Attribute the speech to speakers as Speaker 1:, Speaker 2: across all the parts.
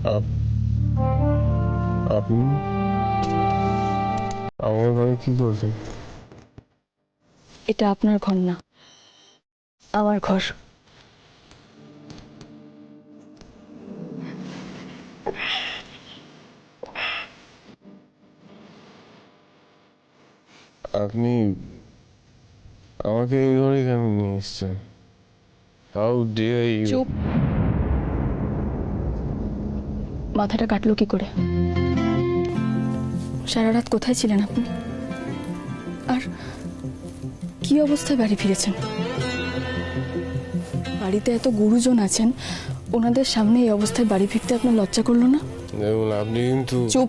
Speaker 1: Up- আপনি আমার ঘরে কি করছেন?
Speaker 2: এটা আপনার ঘর না, আমার ঘর।
Speaker 1: আপনি আমাকে এই ঘরে কেন নিয়ে এসছেন? How dare you!
Speaker 2: চুপ। মাথাটা কাটলো কি করে? সারা রাত কোথায় ছিলেন আপনি? আর কি অবস্থায় বাড়ি ফিরেছেন? বাড়িতে এত গুরুজন আছেন, ওনাদের সামনে এই অবস্থায় বাড়ি ফিরতে আপনার লজ্জা করলো না?
Speaker 1: দেখুন, আপনি কিন্তু
Speaker 2: চুপ।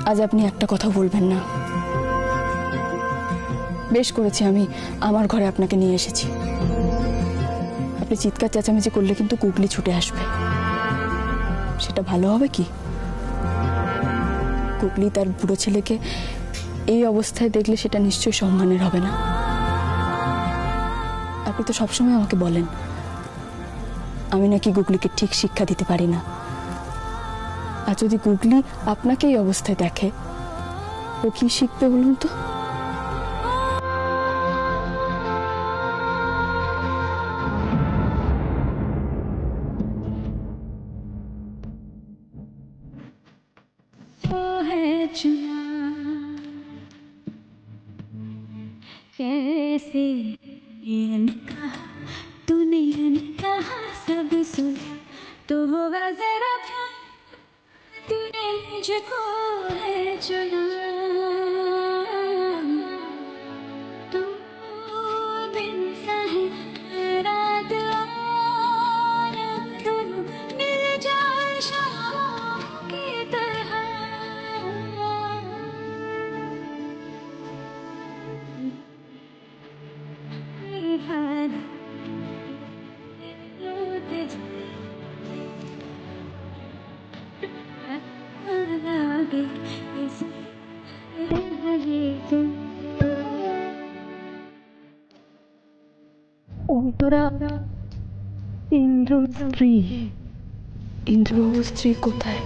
Speaker 2: আজ আপনি একটা কথা বলবেন না। বেশ করেছি আমি আমার ঘরে আপনাকে নিয়ে এসেছি। আপনি চিৎকার চেঁচামেচি করলে কিন্তু কুকলি ছুটে আসবে। সেটা ভালো হবে কি? কুকলি তার বুড়ো ছেলেকে এই অবস্থায় দেখলে সেটা নিশ্চয়ই সম্মানের হবে না। আপনি তো সবসময় আমাকে বলেন আমি নাকি গুগলিকে ঠিক শিক্ষা দিতে পারি না। আর যদি গুগলি আপনাকে এই অবস্থায় দেখে, ও কি শিখবে বলুন তো?
Speaker 3: कैसे कहा तूने कहा सब सुन तो वो जरा था तूने मुझको है चुना तू बिन सहे रात और दोनों मिल जाए शाम की तरह
Speaker 2: তোরা ইন্দ্রর স্ত্রী। ইন্দ্রর স্ত্রী কোথায়?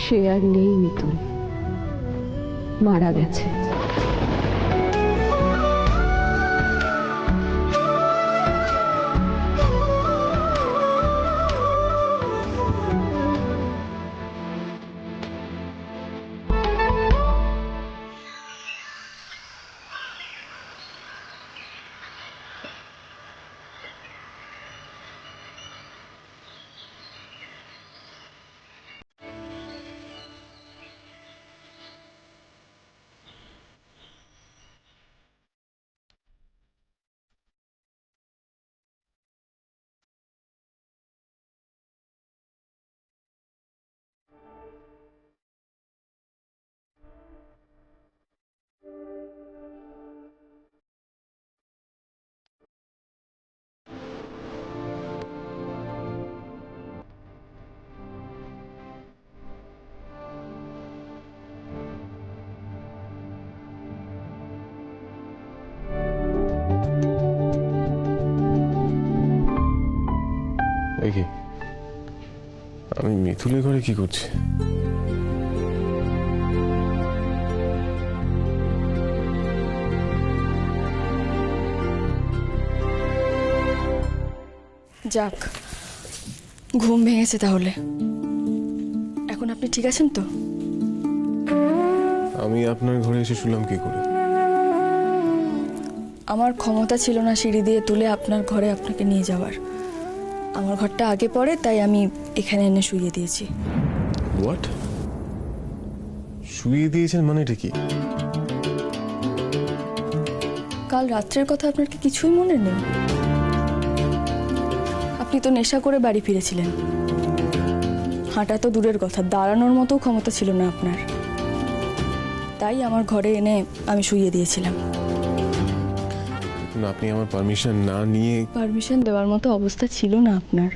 Speaker 4: সে আর নেই মিতুল, মারা গেছে।
Speaker 1: দেখি আমি মিথুলের ঘরে কি করছি?
Speaker 2: যাক, ঘুম ভেঙেছে তাহলে। এখন আপনি ঠিক আছেন তো?
Speaker 1: আমি আপনার ঘরে এসে শুনলাম কি করে?
Speaker 2: আমার ক্ষমতা ছিল না সিঁড়ি দিয়ে তুলে আপনার ঘরে আপনাকে নিয়ে যাওয়ার। আমার ঘরটা আগে পড়ে, তাই আমি এখানে এনে শুইয়ে দিয়েছি।
Speaker 1: হোয়াট? শুইয়ে দিয়েছেন মানেটা কি?
Speaker 2: কাল রাত্রের কথা আপনার কি কিছুই মনে নেই? আপনি তো নেশা করে বাড়ি ফিরেছিলেন। হাঁটা তো দূরের কথা, দাঁড়ানোর মতো ক্ষমতা ছিল না আপনার। তাই আমার ঘরে এনে আমি শুইয়ে দিয়েছিলাম।
Speaker 1: না, আপনি আমার পারমিশন না নিয়ে।
Speaker 2: পারমিশন দেওয়ার মতো অবস্থা ছিল না আপনার।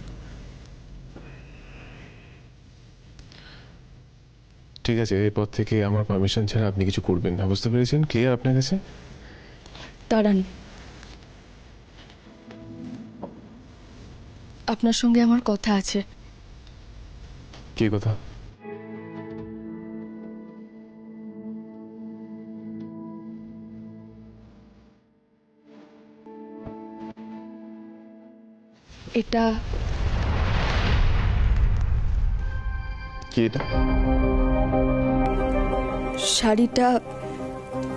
Speaker 1: ঠিক আছে, এরপর থেকে আমার পারমিশন ছাড়া আপনি কিছু করবেন না, বুঝতে পেরেছেন? ক্লিয়ার আপনার কাছে?
Speaker 2: দাঁড়ান, আপনার সঙ্গে আমার কথা আছে।
Speaker 1: কি কথা?
Speaker 2: এটা
Speaker 1: কি এটা?
Speaker 2: শাড়িটা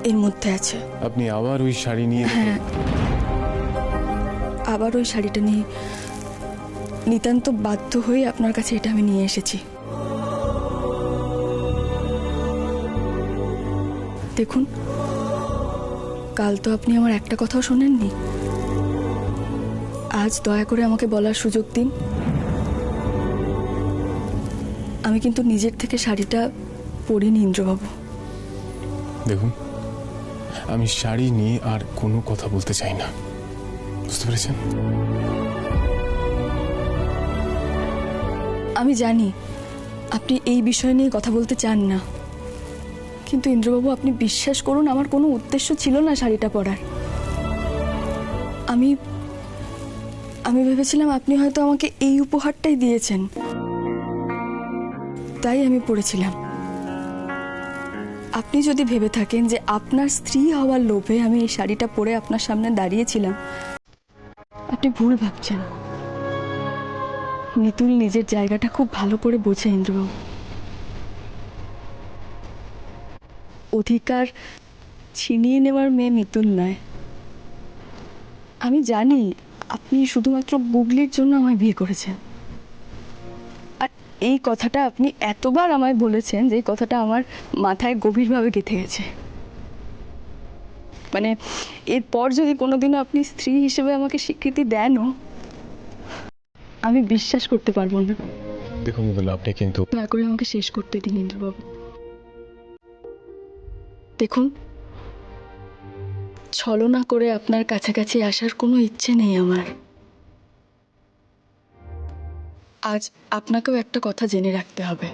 Speaker 2: এর মধ্যে আছে।
Speaker 1: আপনি আবার ওই শাড়ি নিয়ে?
Speaker 2: হ্যাঁ, আবার ওই শাড়িটা নিয়ে নিতান্ত বাধ্য হয়ে আপনার কাছে এটা আমি নিয়ে এসেছি। দেখুন, কাল তো আপনি আমার একটা কথাও শোনেননি। আজ দয়া করে আমাকে বলার সুযোগ দিন। আমি কিন্তু নিজের থেকে শাড়িটা পরিনি ইন্দ্রবাবু।
Speaker 1: দেখুন, আমি শাড়ি নিয়ে আর কোনো কথা বলতে চাই না, বুঝতে পেরেছেন?
Speaker 2: আমি জানি আপনি এই বিষয় নিয়ে কথা বলতে চান না, কিন্তু ইন্দ্রবাবু আপনি বিশ্বাস করুন, আমার কোনো উদ্দেশ্য ছিল না শাড়িটা পরার। আমি আমি ভেবেছিলাম আপনি হয়তো আমাকে এই উপহারটাই দিয়েছেন, তাই আমি পড়েছিলাম। আপনি যদি ভেবে থাকেন যে আপনার স্ত্রী হওয়ার লোভে আমি এই শাড়িটা পরে আপনার সামনে দাঁড়িয়েছিলাম, আপনি ভুল ভাবছেন। মিতুল নিজের জায়গাটা খুব ভালো করে বোঝে ইন্দ্রবাবু। অধিকার ছিনিয়ে নেওয়ার মেয়ে মিতুল নয়। আমি জানি আপনি শুধুমাত্র গুগলির জন্য আমায় বিয়ে করেছেন, আর এই কথাটা আপনি এতবার আমায় বলেছেন যে এই কথাটা আমার মাথায় গভীরভাবে গেঁথে গেছে। মানে এরপর যদি কোনোদিনও আপনি স্ত্রী হিসেবে আমাকে স্বীকৃতি দেনও, আমি বিশ্বাস করতে পারবো না।
Speaker 1: দেখুন বলে আপনি কিন্তু
Speaker 2: দয়া করে আমাকে শেষ করতে দিন ইন্দ্রবাবু। দেখুন, ছলনা করে আপনার কাছাকাছি আসার কোনো ইচ্ছে নেই আমার। আজ আপনাকেও একটা কথা জেনে রাখতে হবে,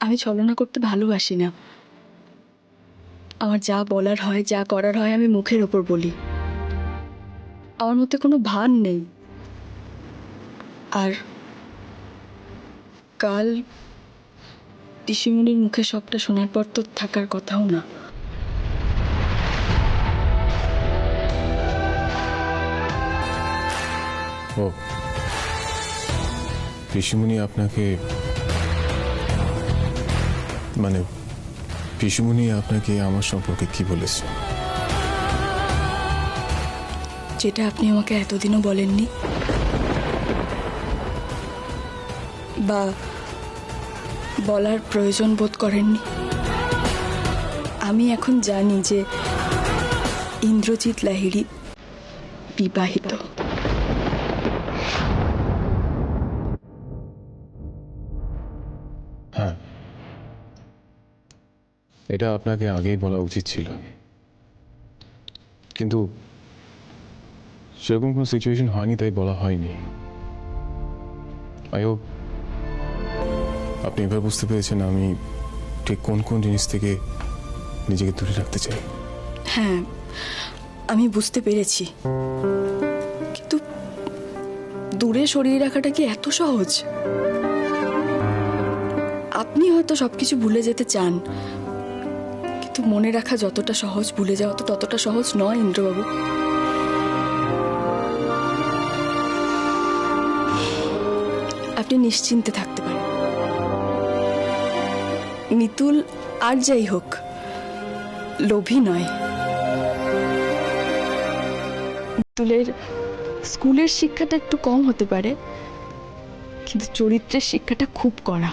Speaker 2: আমি ছলনা করতে ভালোবাসি না। আমার যা বলার হয়, যা করার হয় আমি মুখের ওপর বলি। আমার মধ্যে কোনো ভান নেই। আর কাল ঋষিমুনির মুখে সবটা শোনার পর তো থাকার কথাও না।
Speaker 1: ও, ঋষিমুনি আপনাকে, মানে ঋষিমুনি আপনাকে আমার সম্পর্কে কি বলেছে?
Speaker 2: যেটা আপনি আমাকে এতদিনও বলেননি, বা বলার প্রয়োজন বোধ করেননি। আমি এখন জানি যে ইন্দ্রজিৎ লাহিড়ী বিবাহিত।
Speaker 1: হ্যাঁ, এটা আপনাকে আগেই বলা উচিত ছিল, কিন্তু সেরকম কোনো সিচুয়েশন হয়নি, তাই বলা হয়নি। আই হোপ আপনি এবার বুঝতে পেরেছেন আমি ঠিক কোন কোন জিনিস থেকে নিজেকে দূরে রাখতে চাই।
Speaker 2: হ্যাঁ, আমি বুঝতে পেরেছি, কিন্তু দূরে সরিয়ে রাখাটা কি এত সহজ? আপনি হয়তো সবকিছু ভুলে যেতে চান, কিন্তু মনে রাখা যতটা সহজ, ভুলে যাওয়া তো ততটা সহজ নয় ইন্দ্রবাবু। আপনি নিশ্চিন্তে থাকতে পারেন। মিতুল আর যাই হোক লোভী নয়। মিতুলের স্কুলের শিক্ষাটা একটু কম হতে পারে, কিন্তু চরিত্রের শিক্ষাটা খুব কড়া।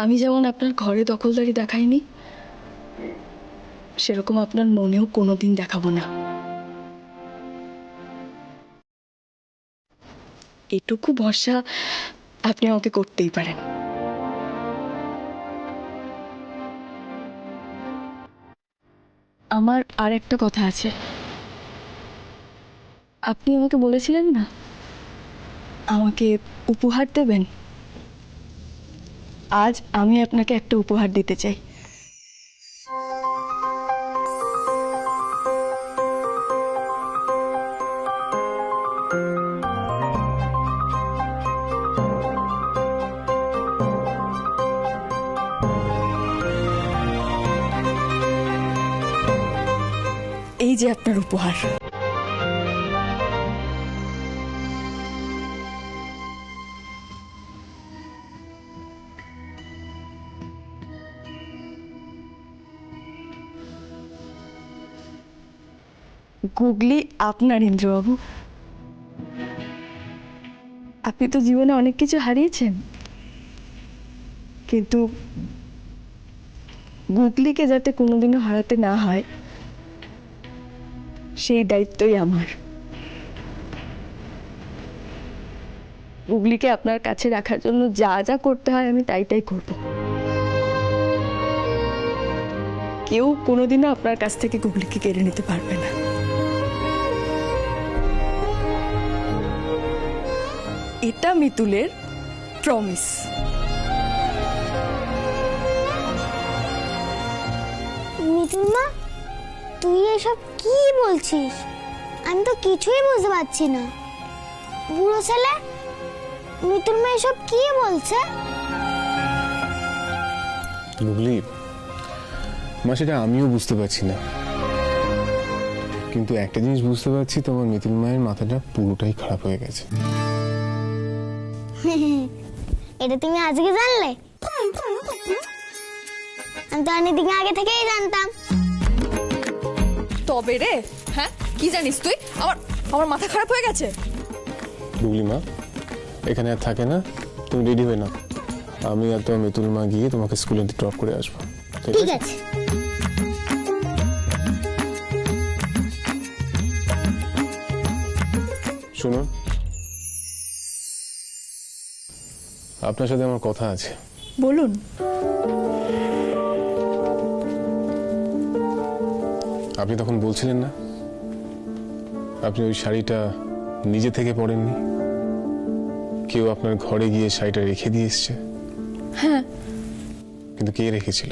Speaker 2: আমি যেমন আপনার ঘরে দখলদারি দেখাইনি, সেরকম আপনার মনেও কোনোদিন দেখাবো না। এটুকু ভরসা আপনি আমাকে করতেই পারেন। আমার আর একটা কথা আছে। আপনি আমাকে বলেছিলেন না আমাকে উপহার দেবেন, আজ আমি আপনাকে একটা উপহার দিতে চাই। যে আপনার উপহার। গুগলি আপনার, ইন্দ্রবাবু। আপনি তো জীবনে অনেক কিছু হারিয়েছেন, কিন্তু গুগলিকে যাতে কোনোদিনও হারাতে না হয় সেই দায়িত্বই আমার। গুগলিকে আপনার কাছে রাখার জন্য যা যা করতে হয় আমি তাই তাই করব। কেউ কোনোদিনও আপনার কাছ থেকে গুগলিকে কেড়ে নিতে পারবে না। এটা মিতুলের প্রমিস।
Speaker 5: মিতুল মা, তুই এসব কি বলছিস? আমি তো কিছুই বুঝতে পারছি না। বুড়ো ছেলে, মিতুল মা এসব কি বলছে?
Speaker 1: গুগলি মা, সেটা আমিও বুঝতে পারছি না, কিন্তু একটা জিনিস বুঝতে পারছি, তোমার মিতুল মায়ের মাথাটা পুরোটাই খারাপ হয়ে গেছে।
Speaker 5: এটা তুমি আজকে জানলে? আমি তো অনেকদিন আগে থেকেই জানতাম।
Speaker 2: তবে রে, হ্যাঁ কি জানিস তুই? আমার মাথা খারাপ হয়ে গেছে।
Speaker 1: গুগলি মা, এখানে আর থাকে না, তুমি রেডি হয়ে নাও। আমি আর তো মিতুল মা গিয়ে তোমাকে স্কুলে ড্রপ করে আসবো।
Speaker 5: ঠিক আছে।
Speaker 1: শুনুন, আপনার সাথে আমার কথা আছে।
Speaker 2: বলুন।
Speaker 1: আপনি তখন বলছিলেন না আপনি ওই শাড়িটা নিজে থেকে পরেননি, কেউ আপনার ঘরে গিয়ে শাড়িটা রেখে দিয়ে এসছে।
Speaker 2: হ্যাঁ,
Speaker 1: কিন্তু কে রেখেছিল?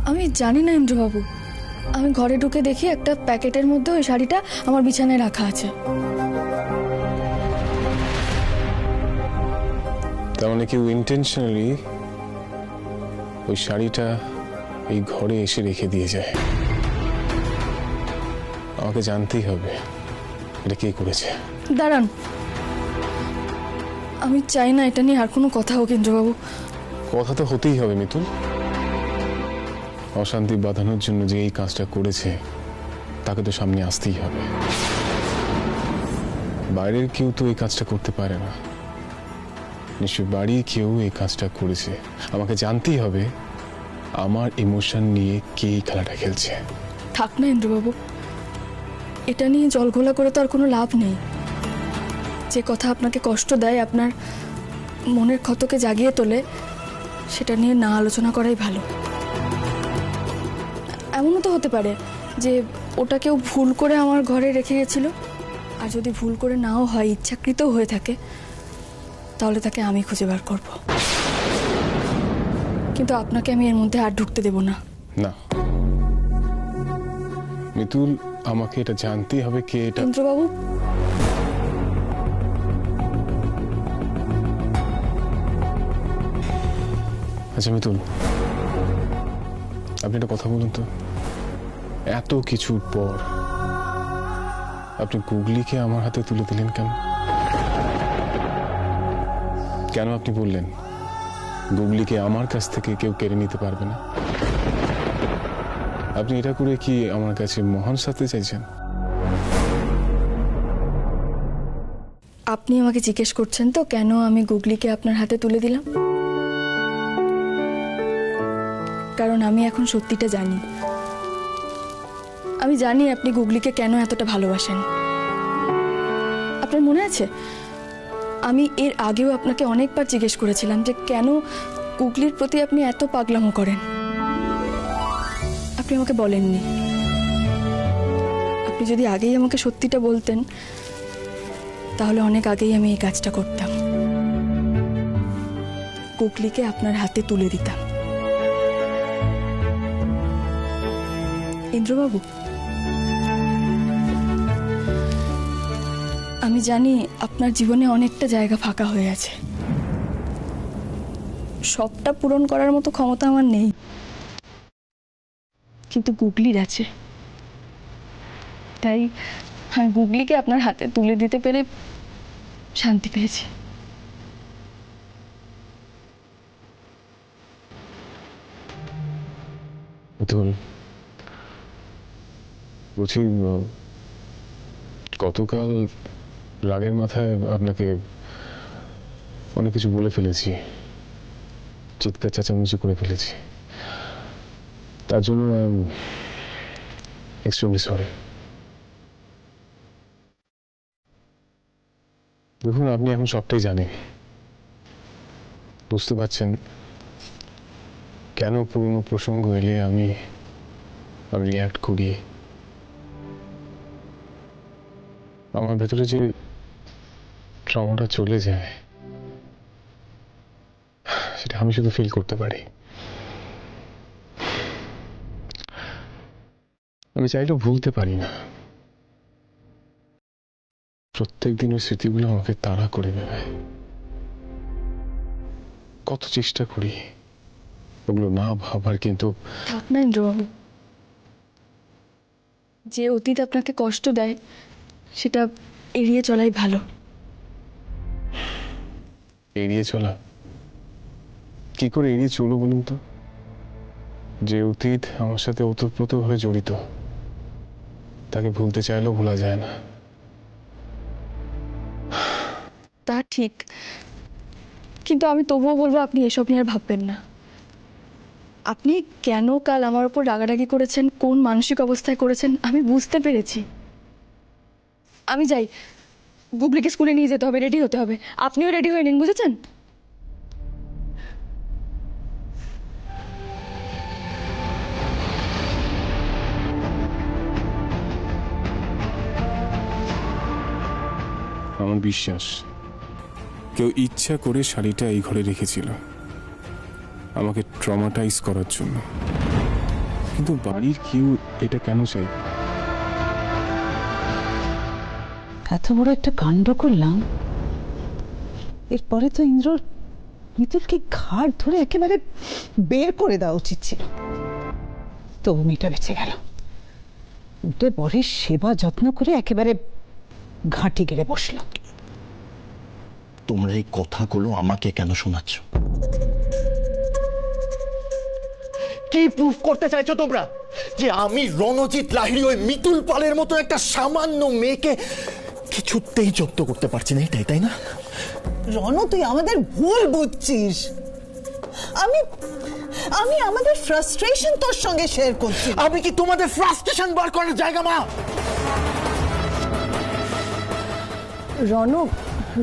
Speaker 2: আমি জানি না ইন্দ্রবাবু। আমি ঘরে ঢুকে দেখি একটা প্যাকেটের মধ্যে ওই শাড়িটা আমার বিছানায় রাখা আছে।
Speaker 1: তার মানে কেউ ইন্টেনশনালি ওই শাড়িটা এই ঘরে এসে রেখে দিয়ে যায়। আমাকে জানতেই হবে এটা কে করেছে।
Speaker 2: দাঁড়ান, আমি চাই না এটা নিয়ে আর কোনো কথা হোক ইন্দ্রবাবু।
Speaker 1: কথা তো হতেই হবে মিতুল। অশান্তি বাঁধানোর জন্য যে এই কাজটা করেছে তাকে তো সামনে আসতেই হবে। বাইরের কেউ তো এই কাজটা করতে পারে না, নিশ্চয় বাড়ির কেউ এই কাজটা করেছে। আমাকে জানতেই হবে আমার ইমোশন নিয়ে কে এই খেলাটা খেলছে।
Speaker 2: থাক না ইন্দ্রবাবু, এটা নিয়ে জলঘোলা করে তো আর কোনো লাভ নেই। যে কথা আপনাকে কষ্ট দেয়, আপনার মনের ক্ষতকে জাগিয়ে তোলে, সেটা নিয়ে না আলোচনা করাই ভালো। এমনও তো হতে পারে যে ওটা কেউ ভুল করে আমার ঘরে রেখে গেছিল, আর যদি ভুল করে নাও হয়, ইচ্ছাকৃতও হয়ে থাকে, তাহলে তাকে আমি খুঁজে বার করব। কিন্তু আপনাকে আমি এর মধ্যে আর ঢুকতে দেব না।
Speaker 1: না মিতুল, আমাকে এটা জানতেই হবে কে এটা।
Speaker 2: ইন্দ্রবাবু,
Speaker 1: আচ্ছা মিতুল, আপনি একটা কথা বলুন তো, এত কিছুর পর আপনি গুগলিকে আমার হাতে তুলে দিলেন কেন? কেন আপনি বললেন গুগলিকে আমার কাছ থেকে কেউ কেড়ে নিতে পারবে না? আপনি এটা করে কি আমার কাছে মহান সাথে চাইছেন?
Speaker 2: আপনি আমাকে জিজ্ঞেস করছেন তো কেন আমি গুগলিকে আপনার হাতে তুলে দিলাম? কারণ আমি এখন সত্যিটা জানি। আমি জানি আপনি গুগলিকে কেন এতটা ভালোবাসেন। আপনার মনে আছে, আমি এর আগেও আপনাকে অনেকবার জিজ্ঞেস করেছিলাম যে কেন গুগলির প্রতি আপনি এত পাগলামো করেন। আপনি আমাকে বলেননি। আপনি যদি আগেই আমাকে সত্যিটা বলতেন, তাহলে অনেক আগেই আমি এই কাজটা করতাম। গুগলিকে আপনার হাতে তুলে দিতাম। ইন্দ্রবাবু, আমি জানি আপনার জীবনে অনেকটা জায়গা ফাঁকা হয়ে আছে। সবটা পূরণ করার মতো ক্ষমতা আমার নেই, কিন্তু গুগলির আছে। তাই আমি গুগলিকে আপনার হাতে তুলে দিতে পেরে শান্তি পেয়েছি।
Speaker 1: মিতুল, বলছি গতকাল রাগের মাথায় আপনাকে অনেক কিছু বলে ফেলেছি, চিৎকার চেঁচামেচি করে ফেলেছি, তার জন্য এক্সট্রিমলি সরি। দেখুন, আপনি এখন সবটাই জানেন, বুঝতে পারছেন কেন পুরনো প্রসঙ্গ এলে আমি রিয়াক্ট করি। আমার ভেতরে যে ট্রমাটা চলে যায় সেটা আমি শুধু ফিল করতে পারি। আমি চাইলেও ভুলতে পারি না। প্রত্যেক দিনের স্মৃতিগুলো আমাকে তাড়া করে বেড়ায়। কত চেষ্টা করি ওগুলো না ভাবার, কিন্তু
Speaker 2: থাক না ইন্দ্রবাবু, যে অতীত আপনাকে কষ্ট দেয় সেটা এড়িয়ে চলাই ভালো।
Speaker 1: এড়িয়ে চলা কি করে এড়িয়ে চলো বলুন তো? যে অতীত আমার সাথে ওতপ্রোতভাবে জড়িত, তাকে ভুলতে চাইলেও ভোলা যায় না।
Speaker 2: তা ঠিক, কিন্তু আমি তবুও বলবো আপনি এসব নিয়ে আর ভাববেন না। আপনি কেন কাল আমার ওপর রাগারাগি করেছেন, কোন মানসিক অবস্থায় করেছেন আমি বুঝতে পেরেছি। আমি যাই, গুগলিকে স্কুলে নিয়ে যেতে হবে, রেডি হতে হবে। আপনিও রেডি হয়ে নিন, বুঝেছেন?
Speaker 1: আমার বিশ্বাস কেউ ইচ্ছা করে শাড়িটা এই ঘরে রেখেছিল আমাকে ট্রমাটাইজ করার জন্য, কিন্তু বাড়ির কেউ এটা কেন চাই?
Speaker 6: এত বড় একটা কাণ্ড করলাম, এরপরে তো ইন্দ্রর মিতুলকে ঘাড় ধরে একেবারে বের করে দেওয়া উচিত ছিল। তবু মেয়েটা বেঁচে গেল। উঠে বরের সেবা যত্ন করে একেবারে ঘাঁটি গেড়ে বসলো।
Speaker 7: তোমরা এই কথাগুলো আমাকে কেন শোনাচ্ছ? কি প্রুফ করতে চাইছো তোমরা যে আমি রণজিৎ লাহিড়ী ওই মিতুল পালের মতো একটা সামান্য মেয়েকে কিছুতেই জব্দ করতে পারছি না? এটাই, তাই না?
Speaker 6: রণ, তুই আমাদের ভুল বুঝছিস। আমি আমি আমাদের ফ্রাস্ট্রেশন তোর সঙ্গে শেয়ার করছি।
Speaker 7: আমি কি তোমাদের ফ্রাস্ট্রেশন বার করার জায়গা? মা,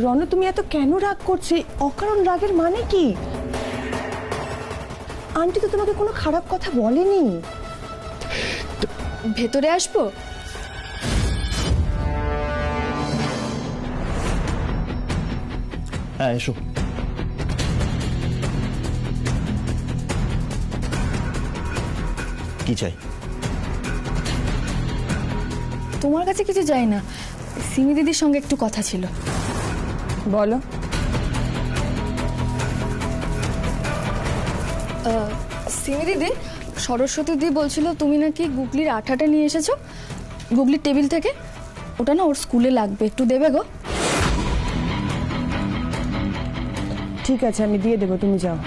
Speaker 8: রণ, তুমি এত কেন রাগ করছো? অকারণ রাগের মানে কি? আন্টি তো তোমাকে কোনো খারাপ কথা বলেনি।
Speaker 2: ভেতরে আসবো?
Speaker 7: হ্যাঁ, এসো। কি চাই?
Speaker 2: তোমার কাছে কিছু চাই না, সিমি দিদির সঙ্গে একটু কথা ছিল।
Speaker 8: বলো।
Speaker 2: সিমি দিদি, সরস্বতী দি বলছিল তুমি নাকি গুগলির আঠাটা নিয়ে এসেছো গুগলির টেবিল থেকে। ওটা না ওর স্কুলে লাগবে, একটু দেবে গো?
Speaker 8: ঠিক আছে, আমি দিয়ে দেবো, তুমি যাও।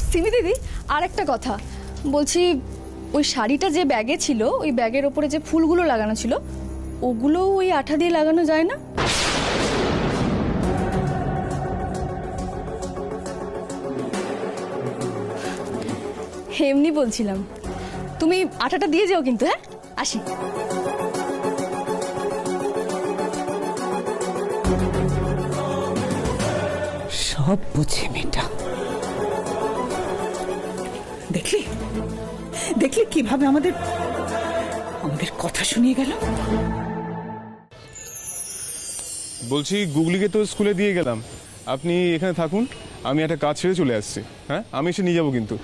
Speaker 2: সিমি দিদি, আর একটা কথা বলছি, ওই শাড়িটা যে ব্যাগে ছিল, ওই ব্যাগের ওপরে যে ফুলগুলো লাগানো ছিল, ওগুলো ওই আঠা দিয়ে লাগানো যায় না? এমনি বলছিলাম, তুমি আঠাটা দিয়ে যাও কিন্তু। হ্যাঁ, আসি।
Speaker 6: সব বুঝে মেয়েটা। দেখলি দেখলি কিভাবে আমাদের কথা শুনিয়ে গেল।
Speaker 1: বলছি, গুগলিকে তো স্কুলে দিয়ে গেলাম, আপনি এখানে থাকুন, আমি একটা কাজ ছেড়ে চলে আসছি। হ্যাঁ, আমি এসে নিয়ে যাবো কিন্তু।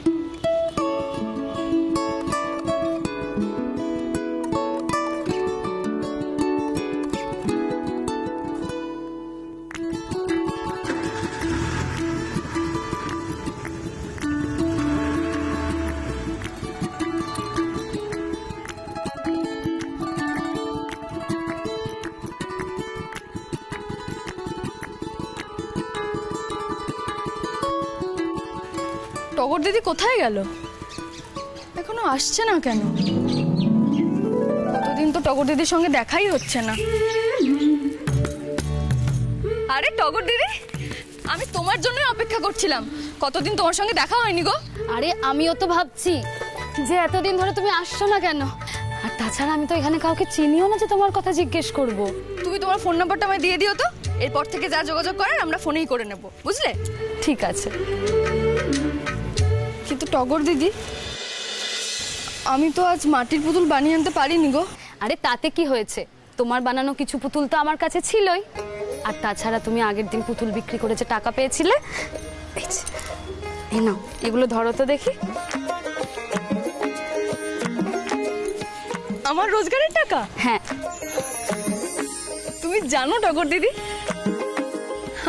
Speaker 2: টগর দিদি কোথায় গেল? এখনো আসছে না কেন? কতদিন তো টগর দিদির সঙ্গে দেখাই হচ্ছে না। আরে টগর দিদি, আমি তোমার জন্যই অপেক্ষা করছিলাম। কতদিন তোমার সঙ্গে দেখা হয়নি গো।
Speaker 9: আরে আমিও তো ভাবছি যে এতদিন ধরে তুমি আসছো না কেন। আর তাছাড়া আমি তো এখানে কাউকে চিনিও না যে তোমার কথা জিজ্ঞেস করব।
Speaker 2: তুমি তোমার ফোন নাম্বারটা আমায় দিয়ে দিও তো। এরপর থেকে যা যোগাযোগ করার আমরা ফোনেই করে নেব, বুঝলে?
Speaker 9: ঠিক আছে।
Speaker 2: কিন্তু টগর দিদি, আমি তো আজ মাটির পুতুল বানিয়ে আনতে পারিনি গো।
Speaker 9: আরে তাতে কি হয়েছে, তোমার বানানো কিছু পুতুল তো আমার কাছে ছিলই। আর তাছাড়া তুমি আগের দিন পুতুল বিক্রি করে যে টাকা পেয়েছিলে, এই নাও, এগুলো ধরো তো দেখি।
Speaker 2: আমার রোজগারের টাকা?
Speaker 9: হ্যাঁ।
Speaker 2: তুমি জানো টগর দিদি,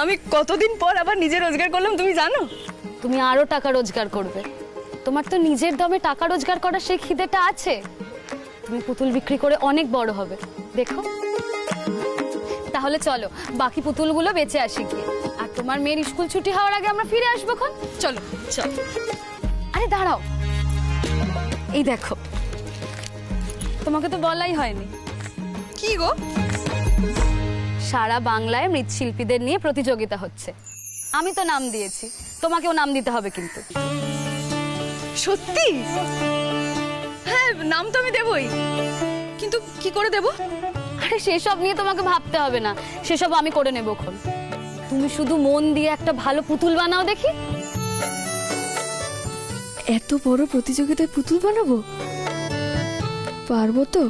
Speaker 2: আমি কতদিন পর আবার নিজে রোজগার করলাম, তুমি জানো?
Speaker 9: তুমি আরো টাকা রোজগার করবে। তোমার তো নিজের দমে টাকা রোজগার করার সেই খিদেটা আছে। তুমি পুতুল বিক্রি করে অনেক বড় হবে, দেখো। তাহলে চলো বাকি পুতুলগুলো বেঁচে আসি গিয়ে। আর তোমার মেয়ের স্কুল ছুটি হওয়ার আগে আমরা ফিরে আসবো।
Speaker 2: চলো চলো।
Speaker 9: আরে দাঁড়াও, এই দেখো, তোমাকে তো বলাই হয়নি।
Speaker 2: কি গো?
Speaker 9: সারা বাংলায় মৃৎশিল্পীদের নিয়ে প্রতিযোগিতা হচ্ছে। আমি তো নাম দিয়েছি, তোমাকেও নাম দিতে হবে কিন্তু।
Speaker 2: সত্যি? হ্যাঁ, নাম তো আমি দেবই, কিন্তু কি করে দেব?
Speaker 9: আরে সেসব নিয়ে তোমাকে ভাবতে হবে না, সেসব আমি করে নেব এখন। তুমি শুধু মন দিয়ে একটা ভালো পুতুল বানাও দেখি।
Speaker 2: এত বড় প্রতিযোগিতায় পুতুল বানাবো? পারবো তো?